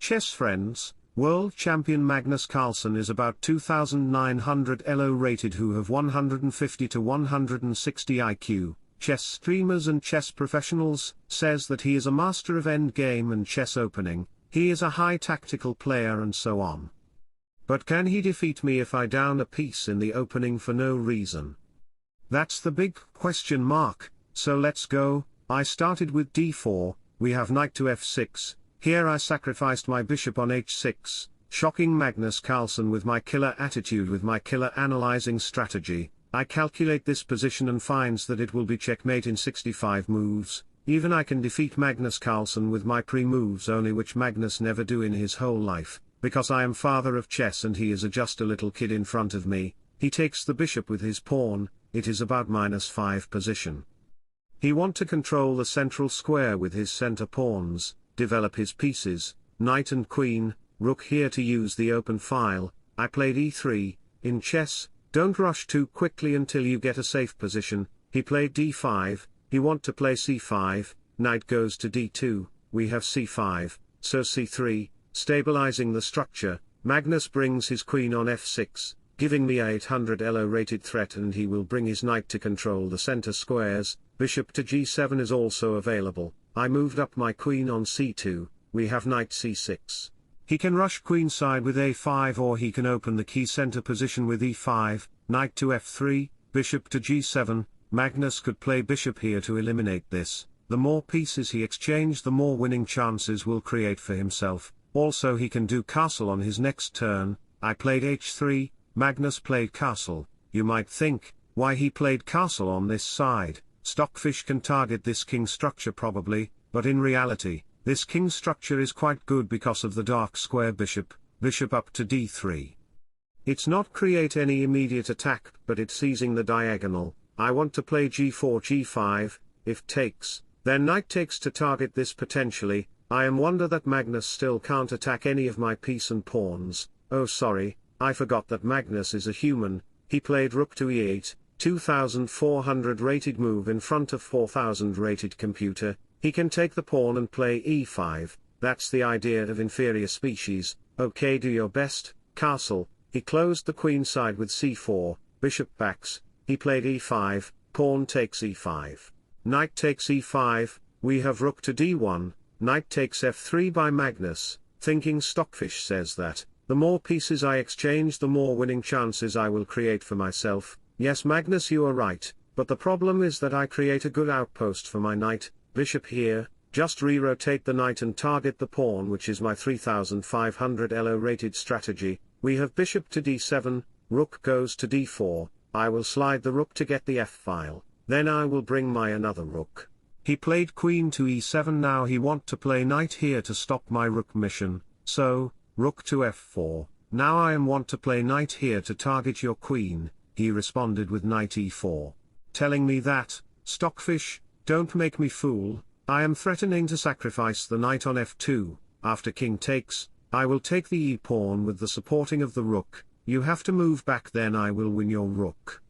Chess friends, world champion Magnus Carlsen is about 2900 ELO rated who have 150 to 160 IQ. Chess streamers and chess professionals says that he is a master of endgame and chess opening, he is a high tactical player and so on. But can he defeat me if I down a piece in the opening for no reason? That's the big question mark, so let's go. I started with d4, we have knight to f6, here I sacrificed my bishop on h6, shocking Magnus Carlsen with my killer attitude with my killer analyzing strategy. I calculate this position and finds that it will be checkmate in 65 moves, even I can defeat Magnus Carlsen with my pre-moves only which Magnus never do in his whole life, because I am father of chess and he is just a little kid in front of me. He takes the bishop with his pawn, it is about -5 position. He want to control the central square with his center pawns, develop his pieces, knight and queen, rook here to use the open file. I played e3, in chess, don't rush too quickly until you get a safe position. He played d5, he want to play c5, knight goes to d2, we have c5, so c3, stabilizing the structure. Magnus brings his queen on f6, giving me a 800 ELO rated threat and he will bring his knight to control the center squares. Bishop to g7 is also available. I moved up my queen on c2, we have knight c6. He can rush queenside with a5 or he can open the key center position with e5, knight to f3, bishop to g7. Magnus could play bishop here to eliminate this. The more pieces he exchange the more winning chances will create for himself. Also he can do castle on his next turn. I played h3, Magnus played castle. You might think, why he played castle on this side? Stockfish can target this king structure probably, but in reality, this king structure is quite good because of the dark square bishop up to d3. It's not create any immediate attack but it's seizing the diagonal. I want to play g4 g5, if takes, then knight takes to target this potentially. I am wonder that Magnus still can't attack any of my piece and pawns. Oh sorry, I forgot that Magnus is a human. He played rook to e8, 2400 rated move in front of 4000 rated computer. He can take the pawn and play e5, that's the idea of inferior species. Okay, do your best, castle. He closed the queen side with c4, bishop backs, he played e5, pawn takes e5. Knight takes e5, we have rook to d1, knight takes f3 by Magnus. Thinking Stockfish says that, the more pieces I exchange the more winning chances I will create for myself. Yes Magnus, you are right, but the problem is that I create a good outpost for my knight. Bishop here, just re-rotate the knight and target the pawn which is my 3500 ELO rated strategy. We have bishop to d7, rook goes to d4, I will slide the rook to get the f-file, then I will bring my another rook. He played queen to e7, now he want to play knight here to stop my rook mission, so, rook to f4, now I am want to play knight here to target your queen. He responded with knight e4, telling me that, Stockfish, don't make me fool, I am threatening to sacrifice the knight on f2, after king takes, I will take the e-pawn with the supporting of the rook, you have to move back then I will win your rook.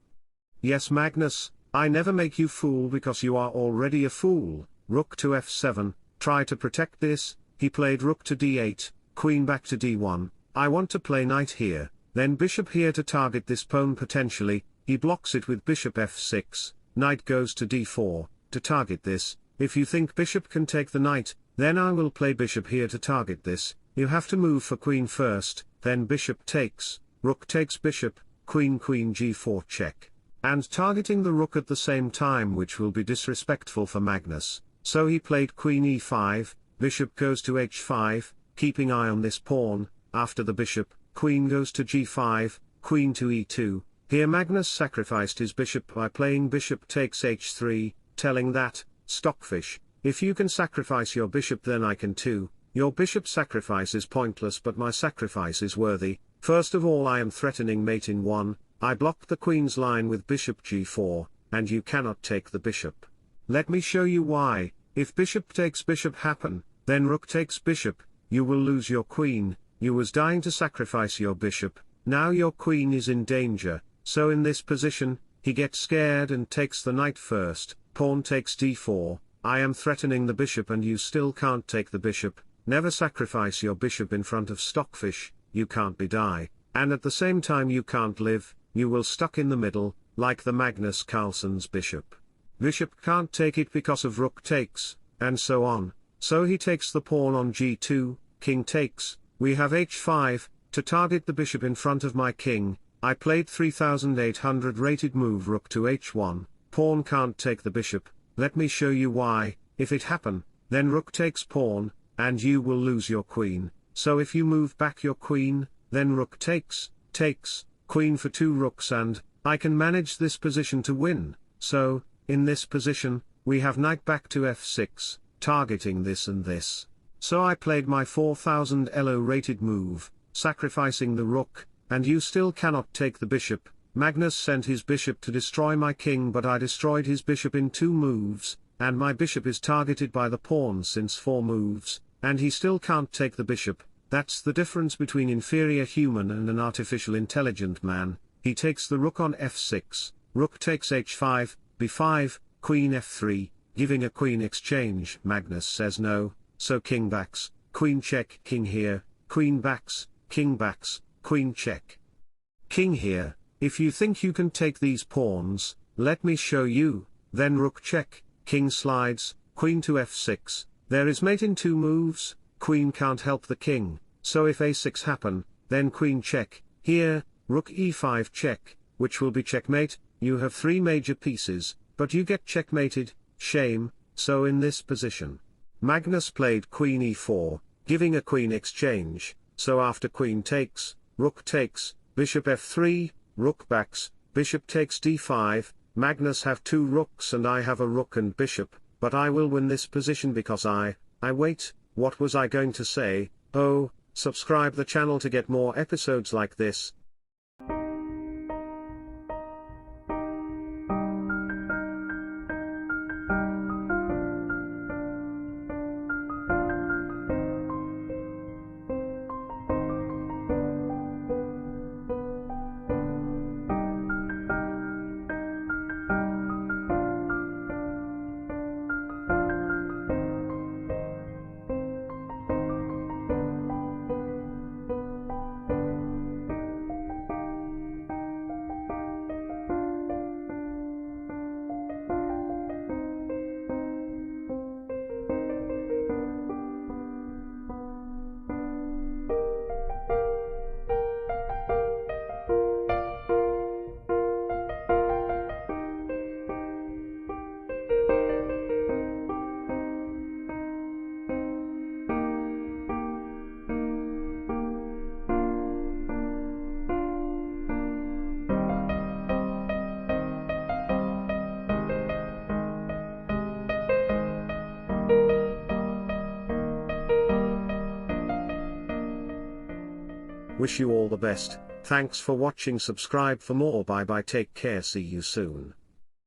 Yes Magnus, I never make you fool because you are already a fool. Rook to f7, try to protect this. He played rook to d8, queen back to d1, I want to play knight here. Then bishop here to target this pawn potentially. He blocks it with bishop f6, knight goes to d4, to target this. If you think bishop can take the knight, then I will play bishop here to target this. You have to move for queen first, then bishop takes, rook takes bishop, queen g4 check. And targeting the rook at the same time which will be disrespectful for Magnus. So he played queen e5, bishop goes to h5, keeping eye on this pawn. After the bishop, queen goes to g5, queen to e2, here Magnus sacrificed his bishop by playing bishop takes h3, telling that, Stockfish, if you can sacrifice your bishop then I can too. Your bishop sacrifice is pointless but my sacrifice is worthy. First of all I am threatening mate in 1, I blocked the queen's line with bishop g4, and you cannot take the bishop. Let me show you why. If bishop takes bishop happen, then rook takes bishop, you will lose your queen. You was dying to sacrifice your bishop, now your queen is in danger, so in this position, he gets scared and takes the knight first, pawn takes d4, I am threatening the bishop and you still can't take the bishop. never sacrifice your bishop in front of Stockfish, you can't be die, and at the same time you can't live, you will stuck in the middle, like the Magnus Carlsen's bishop. Bishop can't take it because of rook takes, and so on, so he takes the pawn on g2, king takes, we have h5, to target the bishop in front of my king. I played 3800 rated move rook to h1, pawn can't take the bishop, let me show you why. If it happen, then rook takes pawn, and you will lose your queen, so if you move back your queen, then rook takes, queen for 2 rooks and, I can manage this position to win, so, in this position, we have knight back to f6, targeting this and this. So I played my 4000 elo rated move, sacrificing the rook, and you still cannot take the bishop. Magnus sent his bishop to destroy my king, but I destroyed his bishop in 2 moves, and my bishop is targeted by the pawn since 4 moves, and he still can't take the bishop. That's the difference between inferior human and an artificial intelligent man. He takes the rook on f6, rook takes h5, b5, queen f3, giving a queen exchange. Magnus says no, so king backs, queen check, king here, queen backs, queen check. King here, if you think you can take these pawns, let me show you, then rook check, king slides, queen to f6, there is mate in 2 moves, queen can't help the king, so if a6 happen, then queen check, here, rook e5 check, which will be checkmate, you have 3 major pieces, but you get checkmated, shame, so in this position. Magnus played queen e4, giving a queen exchange, so after queen takes, rook takes, bishop f3, rook backs, bishop takes d5, Magnus have 2 rooks and I have a rook and bishop, but I will win this position because I wait, what was I going to say? Oh, subscribe the channel to get more episodes like this. Wish you all the best, thanks for watching, subscribe for more, bye bye, take care, see you soon.